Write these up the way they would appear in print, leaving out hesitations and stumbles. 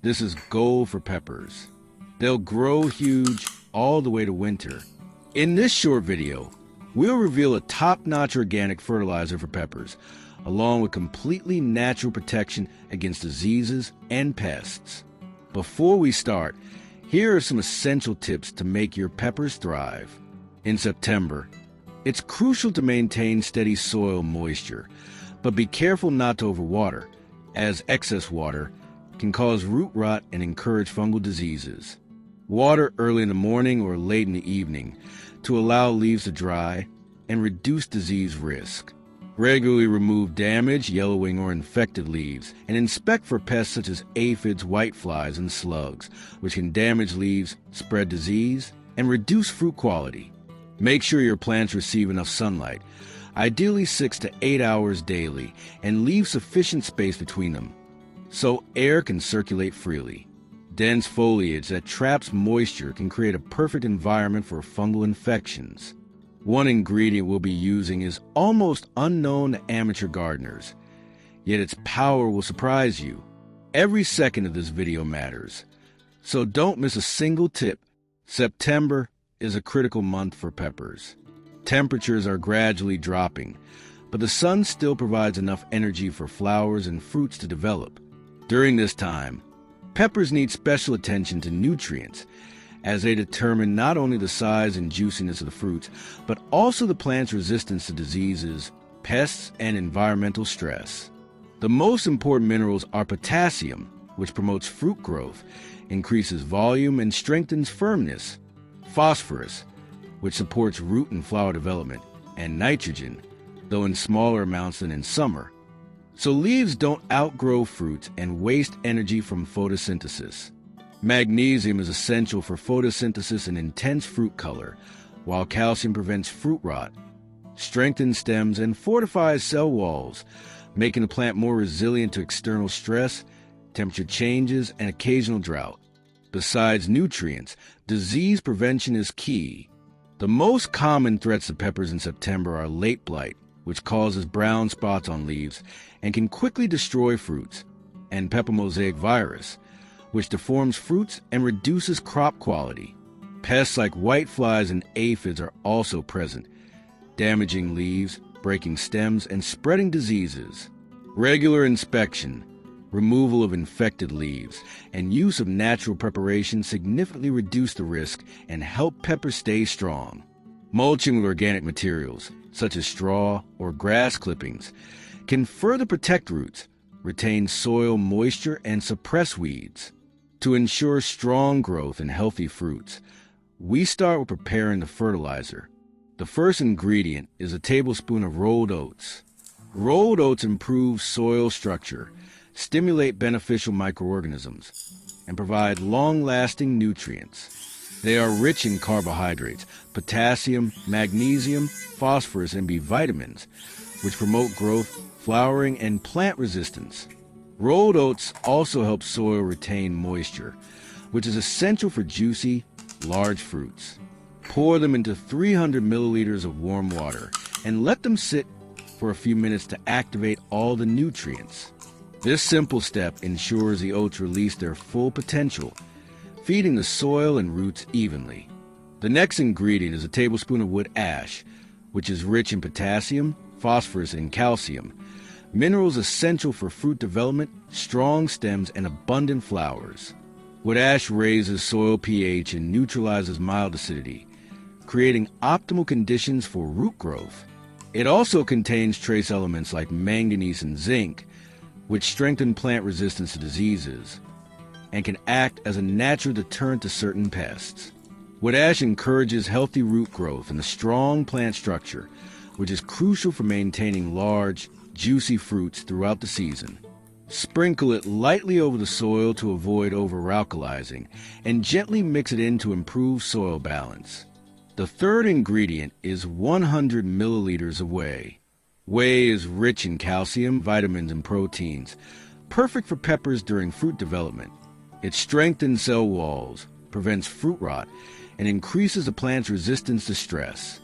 This is gold for peppers. They'll grow huge all the way to winter. In this short video, we'll reveal a top-notch organic fertilizer for peppers, along with completely natural protection against diseases and pests. Before we start, here are some essential tips to make your peppers thrive. In September, it's crucial to maintain steady soil moisture, but be careful not to overwater, as excess water can cause root rot and encourage fungal diseases. Water early in the morning or late in the evening to allow leaves to dry and reduce disease risk. Regularly remove damaged, yellowing, or infected leaves and inspect for pests such as aphids, whiteflies, and slugs, which can damage leaves, spread disease, and reduce fruit quality. Make sure your plants receive enough sunlight, ideally 6 to 8 hours daily, and leave sufficient space between them so air can circulate freely. Dense foliage that traps moisture can create a perfect environment for fungal infections. One ingredient we'll be using is almost unknown to amateur gardeners, yet its power will surprise you. Every second of this video matters, so don't miss a single tip. September is a critical month for peppers. Temperatures are gradually dropping, but the sun still provides enough energy for flowers and fruits to develop. During this time, peppers need special attention to nutrients, as they determine not only the size and juiciness of the fruits, but also the plant's resistance to diseases, pests, and environmental stress. The most important minerals are potassium, which promotes fruit growth, increases volume, and strengthens firmness; phosphorus, which supports root and flower development; and nitrogen, though in smaller amounts than in summer, so leaves don't outgrow fruits and waste energy from photosynthesis. Magnesium is essential for photosynthesis and intense fruit color, while calcium prevents fruit rot, strengthens stems, and fortifies cell walls, making the plant more resilient to external stress, temperature changes, and occasional drought. Besides nutrients, disease prevention is key. The most common threats to peppers in September are late blight, which causes brown spots on leaves and can quickly destroy fruits, and pepper mosaic virus, which deforms fruits and reduces crop quality. Pests like whiteflies and aphids are also present, damaging leaves, breaking stems, and spreading diseases. Regular inspection, removal of infected leaves, and use of natural preparation significantly reduce the risk and help peppers stay strong. Mulching with organic materials, such as straw or grass clippings, can further protect roots, retain soil moisture, and suppress weeds. To ensure strong growth and healthy fruits, we start with preparing the fertilizer. The first ingredient is a tablespoon of rolled oats. Rolled oats improve soil structure, stimulate beneficial microorganisms, and provide long-lasting nutrients. They are rich in carbohydrates, potassium, magnesium, phosphorus, and B vitamins, which promote growth, flowering, and plant resistance. Rolled oats also help soil retain moisture, which is essential for juicy, large fruits. Pour them into 300 milliliters of warm water and let them sit for a few minutes to activate all the nutrients. This simple step ensures the oats release their full potential, feeding the soil and roots evenly. The next ingredient is a tablespoon of wood ash, which is rich in potassium, phosphorus, and calcium, minerals essential for fruit development, strong stems, and abundant flowers. Wood ash raises soil pH and neutralizes mild acidity, creating optimal conditions for root growth. It also contains trace elements like manganese and zinc, which strengthen plant resistance to diseases and can act as a natural deterrent to certain pests. Wood ash encourages healthy root growth and a strong plant structure, which is crucial for maintaining large, juicy fruits throughout the season. Sprinkle it lightly over the soil to avoid over-alkalizing, and gently mix it in to improve soil balance. The third ingredient is 100 milliliters of whey. Whey is rich in calcium, vitamins, and proteins, perfect for peppers during fruit development. It strengthens cell walls, prevents fruit rot, and increases the plant's resistance to stress.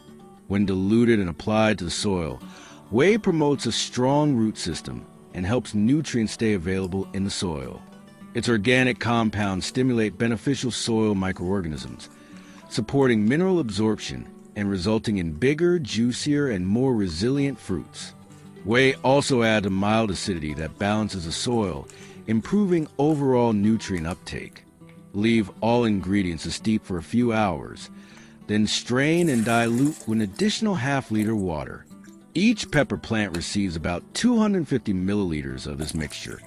When diluted and applied to the soil, whey promotes a strong root system and helps nutrients stay available in the soil. Its organic compounds stimulate beneficial soil microorganisms, supporting mineral absorption and resulting in bigger, juicier, and more resilient fruits. Whey also adds a mild acidity that balances the soil, improving overall nutrient uptake. Leave all ingredients to steep for a few hours, then strain and dilute with an additional half-liter water. Each pepper plant receives about 250 milliliters of this mixture,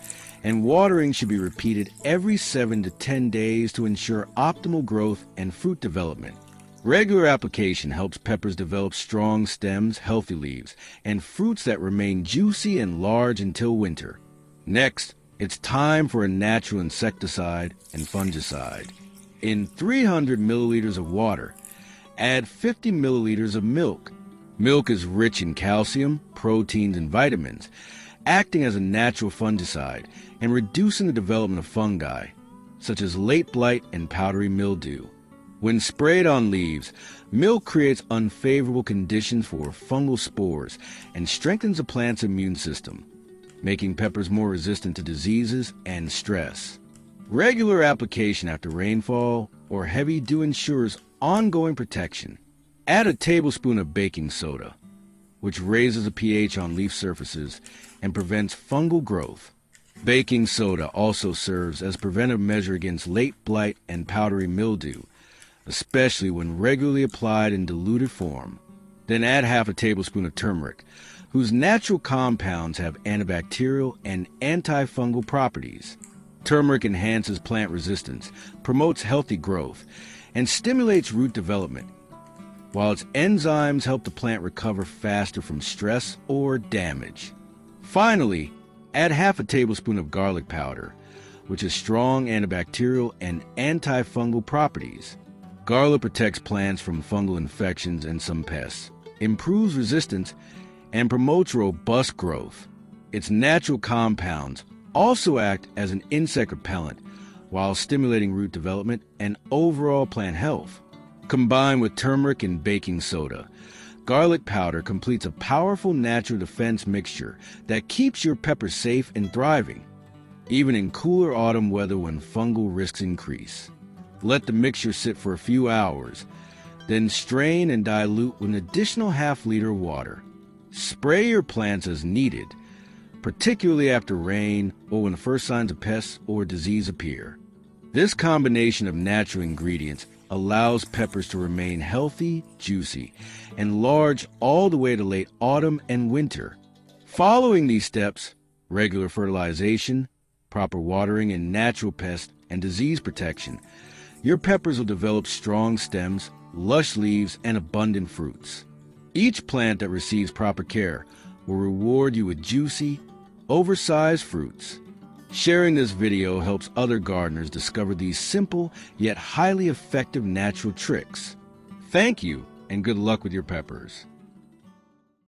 and watering should be repeated every 7 to 10 days to ensure optimal growth and fruit development. Regular application helps peppers develop strong stems, healthy leaves, and fruits that remain juicy and large until winter. Next, it's time for a natural insecticide and fungicide. In 300 milliliters of water, add 50 milliliters of milk. Milk is rich in calcium, proteins, and vitamins, acting as a natural fungicide and reducing the development of fungi, such as late blight and powdery mildew. When sprayed on leaves, milk creates unfavorable conditions for fungal spores and strengthens the plant's immune system, making peppers more resistant to diseases and stress. Regular application after rainfall or heavy dew ensures ongoing protection. Add a tablespoon of baking soda, which raises the pH on leaf surfaces and prevents fungal growth. Baking soda also serves as a preventive measure against late blight and powdery mildew, especially when regularly applied in diluted form. Then add half a tablespoon of turmeric, whose natural compounds have antibacterial and antifungal properties. Turmeric enhances plant resistance, promotes healthy growth, and stimulates root development, while its enzymes help the plant recover faster from stress or damage. Finally, add half a tablespoon of garlic powder, which has strong antibacterial and antifungal properties. Garlic protects plants from fungal infections and some pests, improves resistance, and promotes robust growth. Its natural compounds also act as an insect repellent while stimulating root development and overall plant health. Combined with turmeric and baking soda, garlic powder completes a powerful natural defense mixture that keeps your peppers safe and thriving, even in cooler autumn weather when fungal risks increase. Let the mixture sit for a few hours, then strain and dilute with an additional half-liter of water. Spray your plants as needed, particularly after rain or when the first signs of pests or disease appear. This combination of natural ingredients allows peppers to remain healthy, juicy, and large all the way to late autumn and winter. Following these steps, regular fertilization, proper watering, and natural pest and disease protection, your peppers will develop strong stems, lush leaves, and abundant fruits. Each plant that receives proper care will reward you with juicy, oversized fruits. Sharing this video helps other gardeners discover these simple yet highly effective natural tricks. Thank you, and good luck with your peppers.